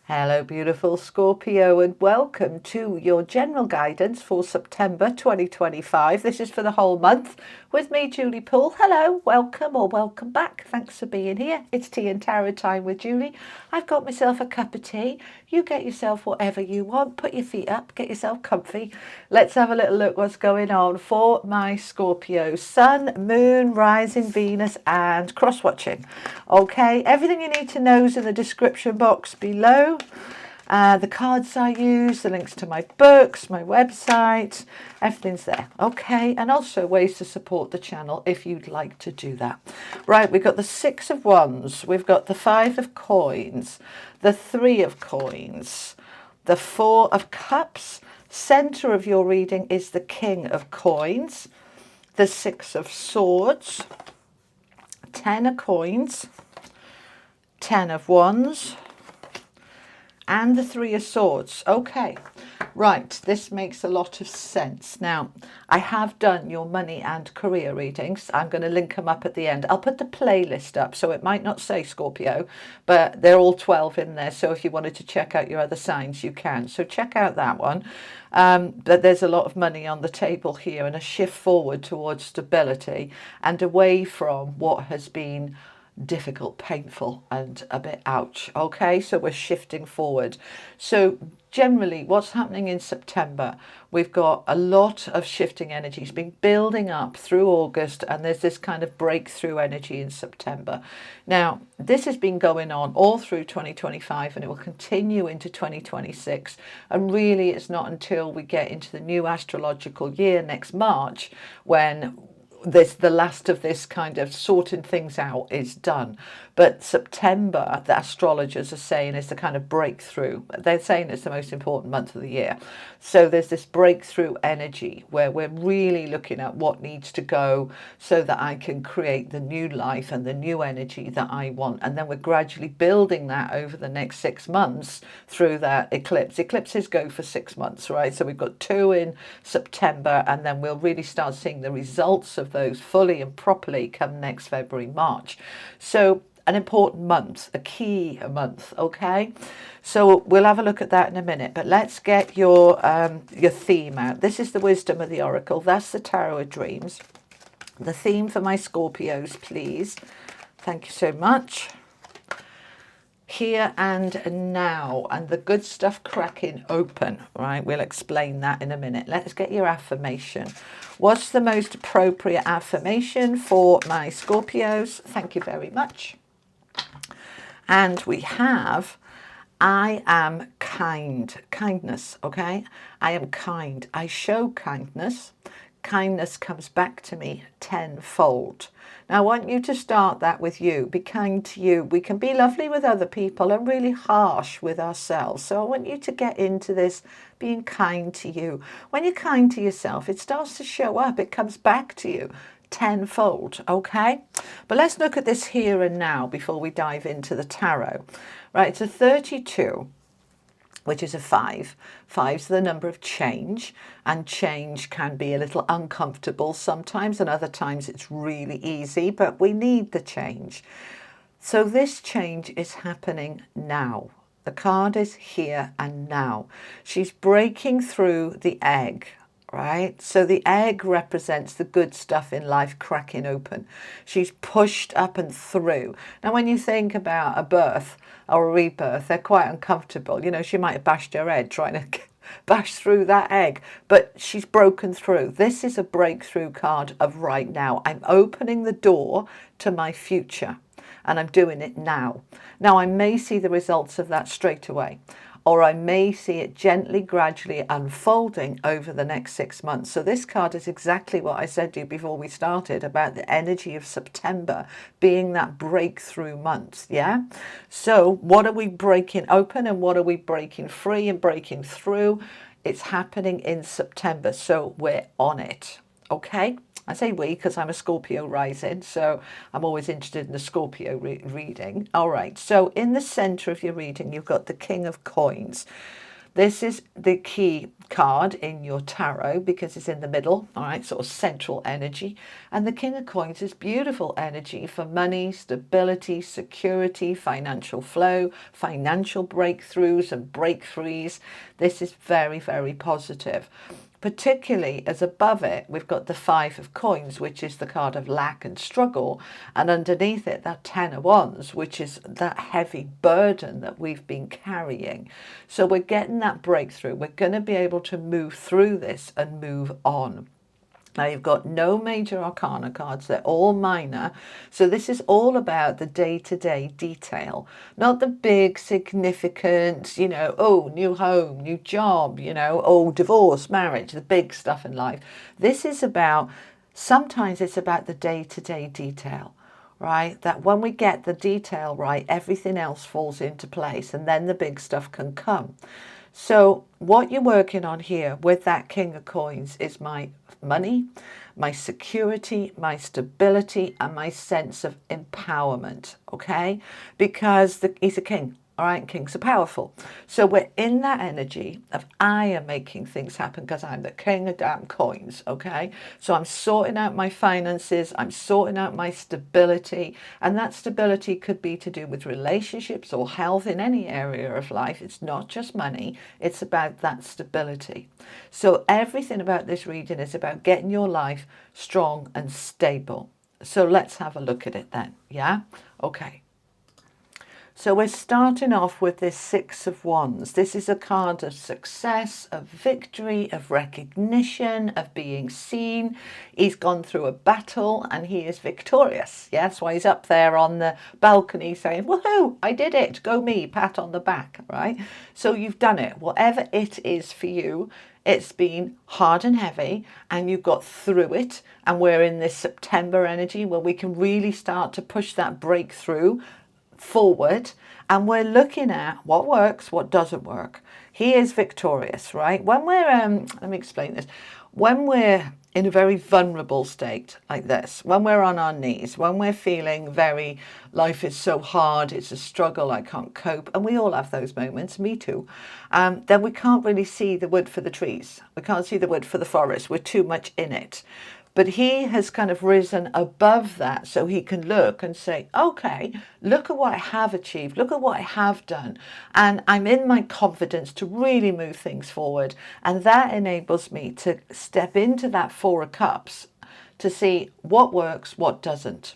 Hello, beautiful Scorpio, and welcome to your general guidance for September 2025. This is for the whole month with me, Julie Poole. Hello, welcome or welcome back. Thanks for being here. It's tea and tarot time with Julie. I've got myself a cup of tea. You get yourself whatever you want. Put your feet up, get yourself comfy. Let's have a little look what's going on for my Scorpio. Sun, Moon, Rising, Venus, and cross-watching. Okay, everything you need to know is in the description box below. The cards I use, the links to my books, my website, everything's there. Okay, and also ways to support the channel if you'd like to do that. Right, we've got the Six of Wands, we've got the Five of Coins, the Three of Coins, the Four of Cups. Center of your reading is the King of Coins, the Six of Swords, 10 of Coins, 10 of Wands, and the Three of Swords. Okay, right, this makes a lot of sense. Now, I have done your money and career readings. I'm going to link them up at the end. I'll put the playlist up, so it might not say Scorpio, but they're all 12 in there. So if you wanted to check out your other signs, you can. So check out that one. But there's a lot of money on the table here and a shift forward towards stability and away from what has been difficult, painful, and a bit ouch. Okay, so we're shifting forward. So generally what's happening in September, we've got a lot of shifting energies been building up through August, and there's this kind of breakthrough energy in September. Now, this has been going on all through 2025 and it will continue into 2026, and really it's not until we get into the new astrological year next March when the last of this kind of sorting things out is done. But September, the astrologers are saying, is the kind of breakthrough. They're saying it's the most important month of the year. So there's this breakthrough energy where we're really looking at what needs to go so that I can create the new life and the new energy that I want. And then we're gradually building that over the next 6 months through that eclipse. Eclipses go for 6 months, right? So we've got 2 in September, and then we'll really start seeing the results of those fully and properly come next February, March. So an important month, a key month. Okay, so we'll have a look at that in a minute, but let's get your theme out. This is the wisdom of the oracle. That's the tarot of dreams. The theme for my Scorpios, please. Thank you so much. Here and now, and the good stuff cracking open, right? We'll explain that in a minute. Let's get your affirmation. What's the most appropriate affirmation for my Scorpios? Thank you very much. And we have, I am kind. Kindness, okay? I am kind. I show kindness. Kindness comes back to me tenfold. Now, I want you to start that with you. Be kind to you. We can be lovely with other people and really harsh with ourselves. So I want you to get into this being kind to you. When you're kind to yourself, it starts to show up. It comes back to you tenfold. Okay, but let's look at this here and now before we dive into the tarot. Right, it's a 32, which is a 5. 5's the number of change, and change can be a little uncomfortable sometimes, and other times it's really easy, but we need the change. So this change is happening now. The card is here and now. She's breaking through the egg. Right, so the egg represents the good stuff in life cracking open. She's pushed up and through. Now, when you think about a birth or a rebirth, they're quite uncomfortable. You know, she might have bashed her head trying to bash through that egg, but she's broken through. This is a breakthrough card of right now. I'm opening the door to my future, and I'm doing it now. Now, I may see the results of that straight away, or I may see it gently, gradually unfolding over the next 6 months. So this card is exactly what I said to you before we started about the energy of September being that breakthrough month, yeah? So what are we breaking open and what are we breaking free and breaking through? It's happening in September, so we're on it, okay? I say we because I'm a Scorpio rising, so I'm always interested in the Scorpio reading. All right, so in the center of your reading, you've got the King of Coins. This is the key card in your tarot because it's in the middle, all right, sort of central energy. And the King of Coins is beautiful energy for money, stability, security, financial flow, financial breakthroughs and breakthroughs. This is very, very positive. Particularly as above it, we've got the Five of Coins, which is the card of lack and struggle. And underneath it, that Ten of Wands, which is that heavy burden that we've been carrying. So we're getting that breakthrough. We're going to be able to move through this and move on. Now you've got no major arcana cards, they're all minor. So this is all about the day-to-day detail, not the big significant, oh, new home, new job, oh, divorce, marriage, the big stuff in life. This is about, sometimes it's about the day-to-day detail, right? That when we get the detail right, everything else falls into place and then the big stuff can come. So what you're working on here with that King of Coins is my money, my security, my stability, and my sense of empowerment, okay? Because he's a king, all right? Kings are powerful. So we're in that energy of I am making things happen because I'm the king of damn coins, okay? So I'm sorting out my finances, I'm sorting out my stability, and that stability could be to do with relationships or health in any area of life. It's not just money, it's about that stability. So everything about this reading is about getting your life strong and stable. So let's have a look at it then, yeah? Okay. So we're starting off with this Six of Wands. This is a card of success, of victory, of recognition, of being seen. He's gone through a battle and he is victorious. Yeah, that's why he's up there on the balcony saying, woohoo, I did it, go me, pat on the back, right? So you've done it. Whatever it is for you, it's been hard and heavy and you got through it. And we're in this September energy where we can really start to push that breakthrough forward, and we're looking at what works, what doesn't work. He is victorious, right? When we're let me explain this. When we're in a very vulnerable state like this, when we're on our knees, when we're feeling very, life is so hard, it's a struggle, I can't cope, and we all have those moments, me too, then we can't really see the wood for the trees. We can't see the wood for the forest. We're too much in it. But he has kind of risen above that so he can look and say, okay, look at what I have achieved. Look at what I have done. And I'm in my confidence to really move things forward. And that enables me to step into that Four of Cups to see what works, what doesn't.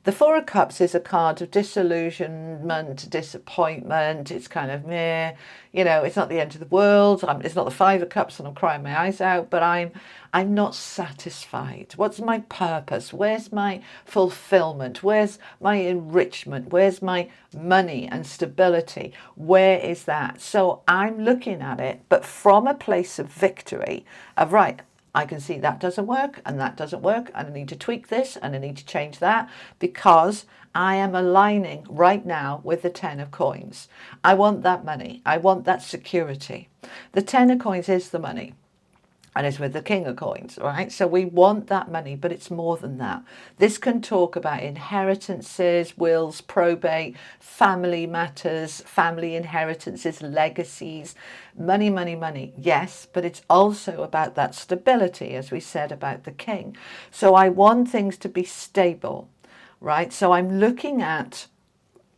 The Four of Cups is a card of disillusionment, disappointment. It's kind of meh, it's not the end of the world. It's not the Five of Cups and I'm crying my eyes out, but I'm not satisfied. What's my purpose? Where's my fulfillment? Where's my enrichment? Where's my money and stability? Where is that? So I'm looking at it, but from a place of victory of, right, I can see that doesn't work and that doesn't work and I need to tweak this and I need to change that because I am aligning right now with the Ten of Coins. I want that money. I want that security. The Ten of Coins is the money. And it's with the King of Coins, right? So we want that money, but it's more than that. This can talk about inheritances, wills, probate, family matters, family inheritances, legacies, money, money, money. Yes, but it's also about that stability, as we said about the King. So I want things to be stable, right? So I'm looking at,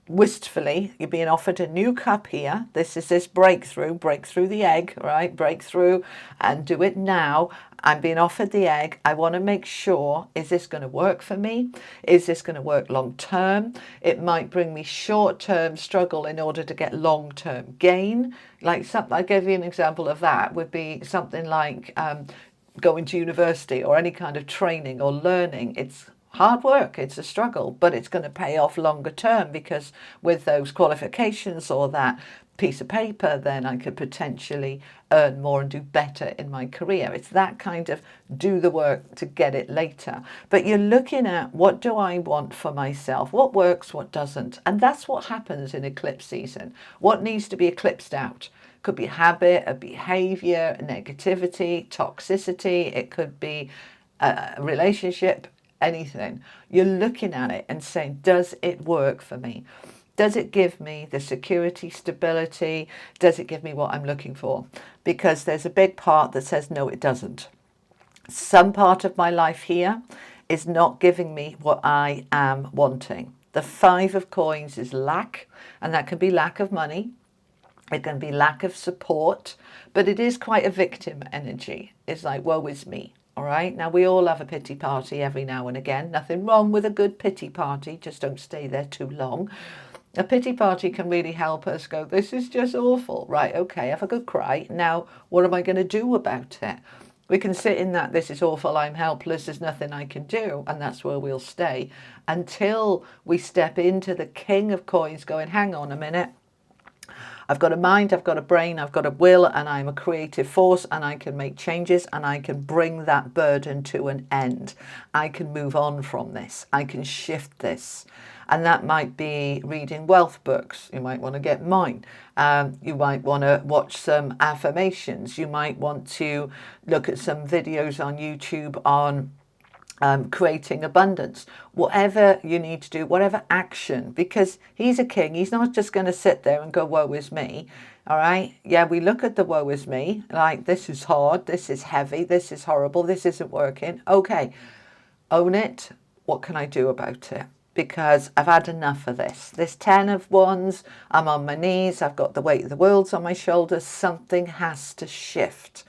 wistfully, you're being offered a new cup here. This is this breakthrough, break through the egg, right? Break through and do it now. I'm being offered the egg. I want to make sure, is this going to work for me? Is this going to work long term? It might bring me short term struggle in order to get long term gain. Like something, I gave you an example of that would be something like going to university or any kind of training or learning. It's hard work, it's a struggle, but it's going to pay off longer term because with those qualifications or that piece of paper, then I could potentially earn more and do better in my career. It's that kind of do the work to get it later. But you're looking at, what do I want for myself? What works, what doesn't? And that's what happens in eclipse season. What needs to be eclipsed out? Could be habit, a behavior, negativity, toxicity. It could be a relationship, anything. You're looking at it and saying, does it work for me? Does it give me the security, stability? Does it give me what I'm looking for? Because there's a big part that says, no, it doesn't. Some part of my life here is not giving me what I am wanting. The 5 of coins is lack, and that can be lack of money. It can be lack of support, but it is quite a victim energy. It's like, woe is me. All right. Now, we all have a pity party every now and again. Nothing wrong with a good pity party. Just don't stay there too long. A pity party can really help us go, this is just awful. Right. Okay. Have a good cry. Now, what am I going to do about it? We can sit in that, this is awful, I'm helpless, there's nothing I can do. And that's where we'll stay until we step into the King of Coins going, hang on a minute. I've got a mind, I've got a brain, I've got a will, and I'm a creative force, and I can make changes, and I can bring that burden to an end. I can move on from this. I can shift this. And that might be reading wealth books. You might want to get mine. You might want to watch some affirmations. You might want to look at some videos on YouTube on creating abundance, whatever you need to do, whatever action, because he's a king. He's not just going to sit there and go, woe is me. All right. Yeah, we look at the woe is me like, this is hard, this is heavy, this is horrible, this isn't working. Okay, own it. What can I do about it? Because I've had enough of this. This 10 of Wands, I'm on my knees, I've got the weight of the world on my shoulders. Something has to shift.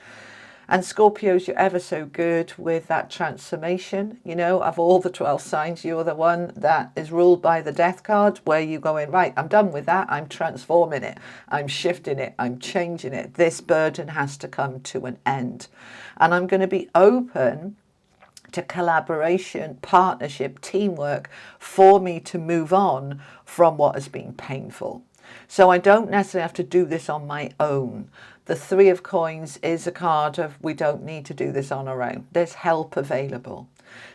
And Scorpios, you're ever so good with that transformation. You know, of all the 12 signs, you're the one that is ruled by the death card, where you go in, right, I'm done with that. I'm transforming it. I'm shifting it. I'm changing it. This burden has to come to an end. And I'm going to be open to collaboration, partnership, teamwork for me to move on from what has been painful. So I don't necessarily have to do this on my own. The 3 of Coins is a card of, we don't need to do this on our own. There's help available.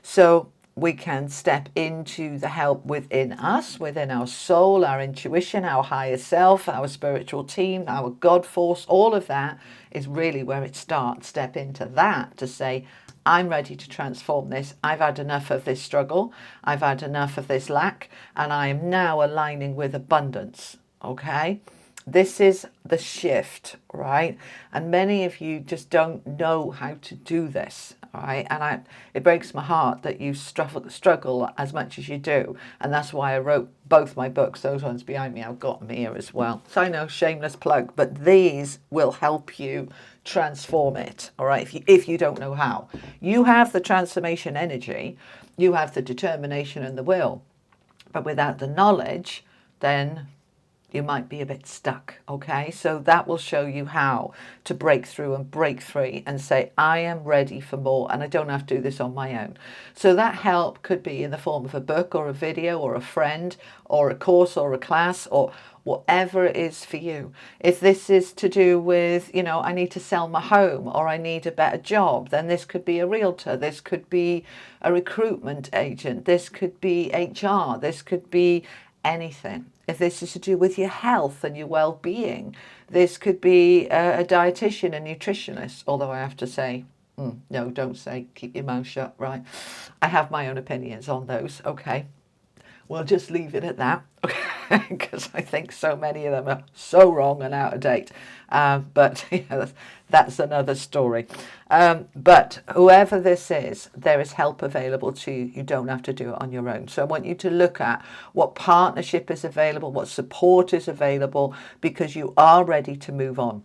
So we can step into the help within us, within our soul, our intuition, our higher self, our spiritual team, our God force. All of that is really where it starts. Step into that to say, I'm ready to transform this. I've had enough of this struggle. I've had enough of this lack. And I am now aligning with abundance. Okay. This is the shift, right? And many of you just don't know how to do this, right? And it breaks my heart that you struggle as much as you do. And that's why I wrote both my books. Those ones behind me, I've got them here as well. So I know, shameless plug, but these will help you transform it, all right? If you don't know how. You have the transformation energy, you have the determination and the will. But without the knowledge, then you might be a bit stuck, okay? So that will show you how to break through and break free and say, I am ready for more, and I don't have to do this on my own. So that help could be in the form of a book or a video or a friend or a course or a class or whatever it is for you. If this is to do with, you know, I need to sell my home or I need a better job, then this could be a realtor, this could be a recruitment agent, this could be HR, this could be anything. If this is to do with your health and your well-being, this could be a dietitian, a nutritionist, although I have to say, no, don't say, keep your mouth shut, right? I have my own opinions on those, okay? We'll just leave it at that, okay? Because I think so many of them are so wrong and out of date. But yeah, that's another story. But whoever this is, there is help available to you. You don't have to do it on your own. So I want you to look at what partnership is available, what support is available, because you are ready to move on.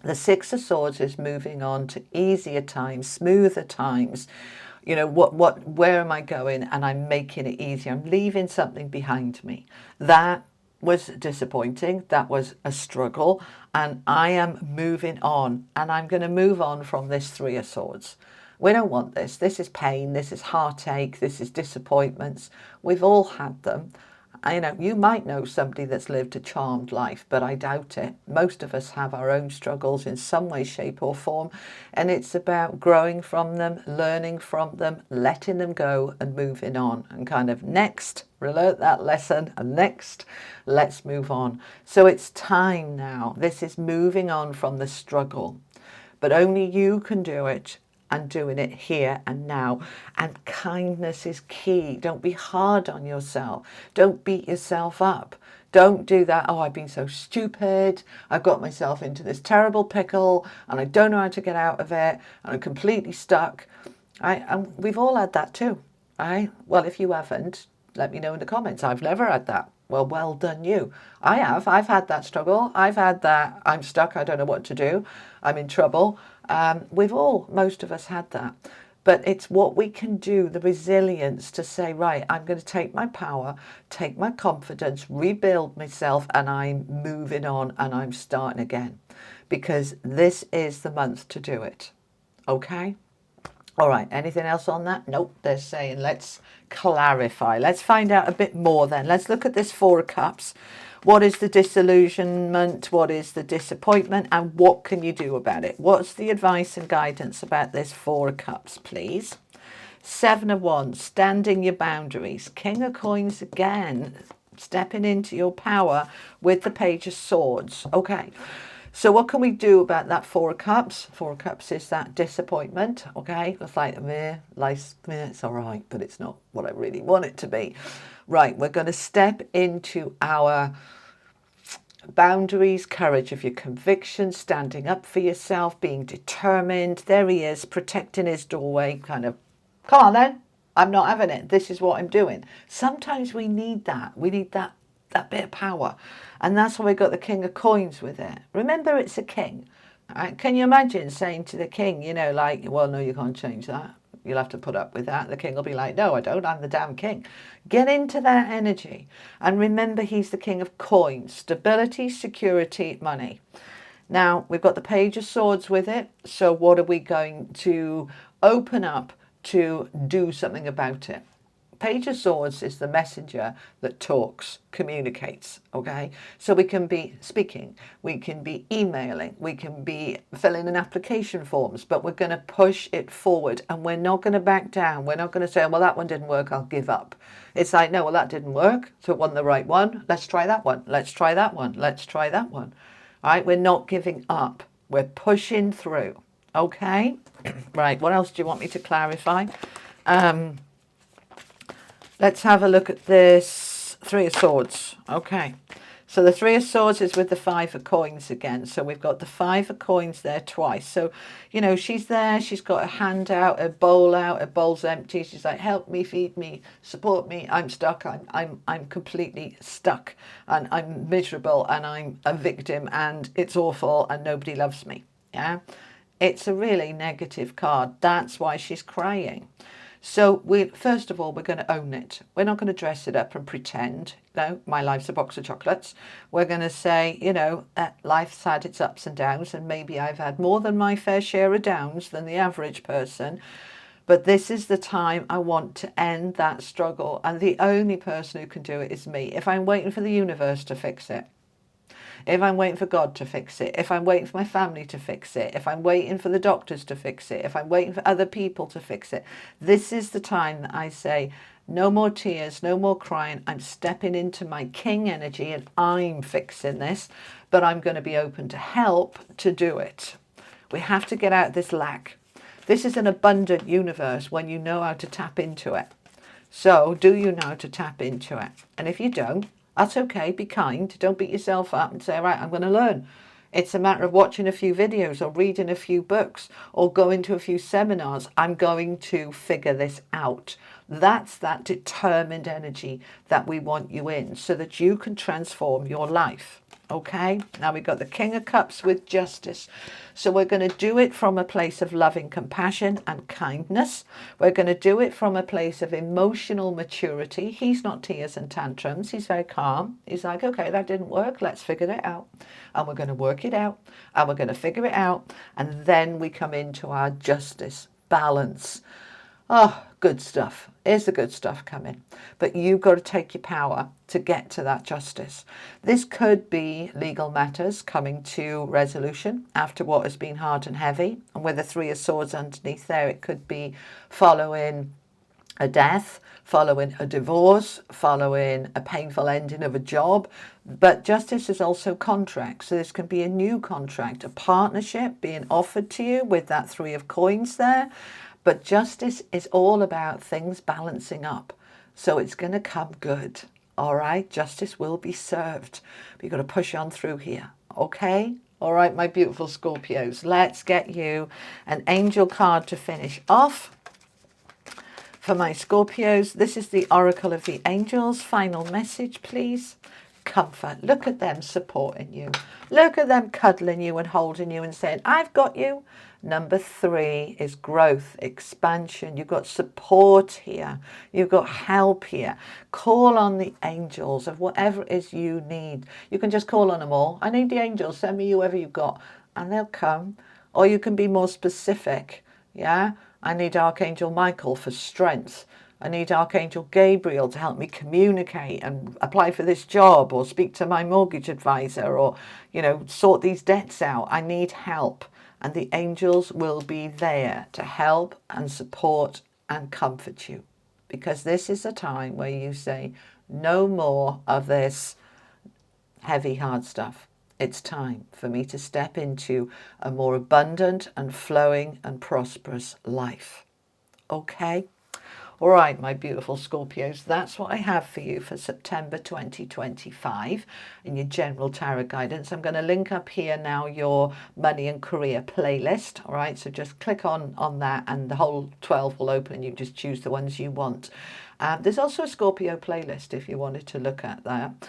The 6 of Swords is moving on to easier times, smoother times. You know, where am I going? And I'm making it easier. I'm leaving something behind me. That was disappointing. That was a struggle. And I am moving on. And I'm going to move on from this 3 of Swords. We don't want this. This is pain. This is heartache. This is disappointments. We've all had them. You know, you might know somebody that's lived a charmed life, but I doubt it. Most of us have our own struggles in some way, shape or form. And it's about growing from them, learning from them, letting them go and moving on. And kind of next, relearn that lesson, and next, let's move on. So it's time now. This is moving on from the struggle. But only you can do it. And doing it here and now. And kindness is key. Don't be hard on yourself. Don't beat yourself up. Don't do that. Oh, I've been so stupid. I've got myself into this terrible pickle and I don't know how to get out of it and I'm completely stuck. Right? And we've all had that too. Right? Well, if you haven't, let me know in the comments. I've never had that. Well done you. I have. I've had that struggle. I've had that. I'm stuck. I don't know what to do. I'm in trouble. Most of us had that. But it's what we can do, the resilience to say, right, I'm going to take my power, take my confidence, rebuild myself, and I'm moving on and I'm starting again. Because this is the month to do it. Okay? All right, anything else on that? Nope, they're saying let's clarify. Let's find out a bit more then. Let's look at this Four of Cups. What is the disillusionment? What is the disappointment? And what can you do about it? What's the advice and guidance about this Four of Cups, please? Seven of Wands, standing your boundaries. King of Coins again, stepping into your power with the Page of Swords. Okay. So what can we do about that Four of Cups? Four of Cups is that disappointment, okay? It's like, it's all right, but it's not what I really want it to be. Right, we're going to step into our boundaries, courage of your convictions, standing up for yourself, being determined. There he is, protecting his doorway, kind of, come on then, I'm not having it. This is what I'm doing. Sometimes we need that. We need that bit of power. And that's why we got the King of Coins with it. Remember, it's a king. Right? Can you imagine saying to the king, you know, like, well, no, you can't change that. You'll have to put up with that. The king will be like, no, I don't. I'm the damn king. Get into that energy. And remember, he's the King of Coins. Stability, security, money. Now, we've got the Page of Swords with it. So what are we going to open up to do something about it? Page of Swords is the messenger that talks, communicates, okay? So we can be speaking, we can be emailing, we can be filling in application forms, but we're going to push it forward and we're not going to back down. We're not going to say, well, that one didn't work, I'll give up. It's like, no, well, that didn't work, so it wasn't the right one. Let's try that one. Let's try that one. Let's try that one. All right, we're not giving up. We're pushing through, okay? Right, what else do you want me to clarify? Let's have a look at this Three of Swords. Okay, so the Three of Swords is with the Five of Coins again. So we've got the Five of Coins there twice. So, you know, she's there. She's got a hand out, a bowl out. Her bowl's empty. She's like, help me, feed me, support me. I'm stuck. I'm completely stuck, and I'm miserable, and I'm a victim, and it's awful, and nobody loves me. Yeah, it's a really negative card. That's why she's crying. So first of all, we're going to own it. We're not going to dress it up and pretend, no, my life's a box of chocolates. We're going to say, you know, that life's had its ups and downs, and maybe I've had more than my fair share of downs than the average person. But this is the time I want to end that struggle. And the only person who can do it is me. If I'm waiting for the universe to fix it, if I'm waiting for God to fix it, if I'm waiting for my family to fix it, if I'm waiting for the doctors to fix it, if I'm waiting for other people to fix it, this is the time that I say, no more tears, no more crying. I'm stepping into my king energy and I'm fixing this, but I'm going to be open to help to do it. We have to get out of this lack. This is an abundant universe when you know how to tap into it. So do you know how to tap into it? And if you don't, that's okay. Be kind. Don't beat yourself up and say, right, I'm going to learn. It's a matter of watching a few videos or reading a few books or going to a few seminars. I'm going to figure this out. That's that determined energy that we want you in so that you can transform your life. Okay, now we've got the King of Cups with justice. So we're going to do it from a place of loving compassion and kindness. We're going to do it from a place of emotional maturity. He's not tears and tantrums. He's very calm. He's like, okay, that didn't work. Let's figure it out. And we're going to work it out. And we're going to figure it out. And then we come into our justice, balance. Oh, good stuff. Here's the good stuff coming. But you've got to take your power to get to that justice. This could be legal matters coming to resolution after what has been hard and heavy. And with the Three of Swords underneath there, it could be following a death, following a divorce, following a painful ending of a job. But justice is also contract. So this can be a new contract, a partnership being offered to you with that Three of Coins there. But justice is all about things balancing up. So it's going to come good. All right, justice will be served. But you've got to push on through here, okay? All right, my beautiful Scorpios, let's get you an angel card to finish off. For my Scorpios, this is the Oracle of the Angels. Final message, please. Comfort. Look at them supporting you. Look at them cuddling you and holding you and saying, I've got you. Number 3 is growth, expansion. You've got support here. You've got help here. Call on the angels of whatever it is you need. You can just call on them all. I need the angels. Send me whoever you've got. And they'll come. Or you can be more specific. Yeah? I need Archangel Michael for strength. I need Archangel Gabriel to help me communicate and apply for this job, or speak to my mortgage advisor, or, you know, sort these debts out. I need help. And the angels will be there to help and support and comfort you. Because this is a time where you say, no more of this heavy, hard stuff. It's time for me to step into a more abundant and flowing and prosperous life. Okay? All right, my beautiful Scorpios, that's what I have for you for September 2025 in your general tarot guidance. I'm going to link up here now your money and career playlist. All right, so just click on that and the whole 12 will open and you just choose the ones you want. There's also a Scorpio playlist if you wanted to look at that.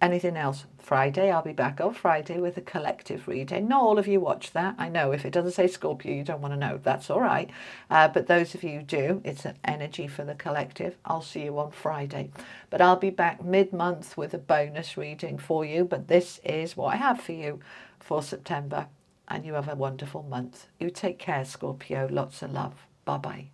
Anything else? Friday, I'll be back on Friday with a collective reading. Not all of you watch that. I know if it doesn't say Scorpio, you don't want to know. That's all right. But those of you who do, it's an energy for the collective. I'll see you on Friday. But I'll be back mid-month with a bonus reading for you. But this is what I have for you for September. And you have a wonderful month. You take care, Scorpio. Lots of love. Bye-bye.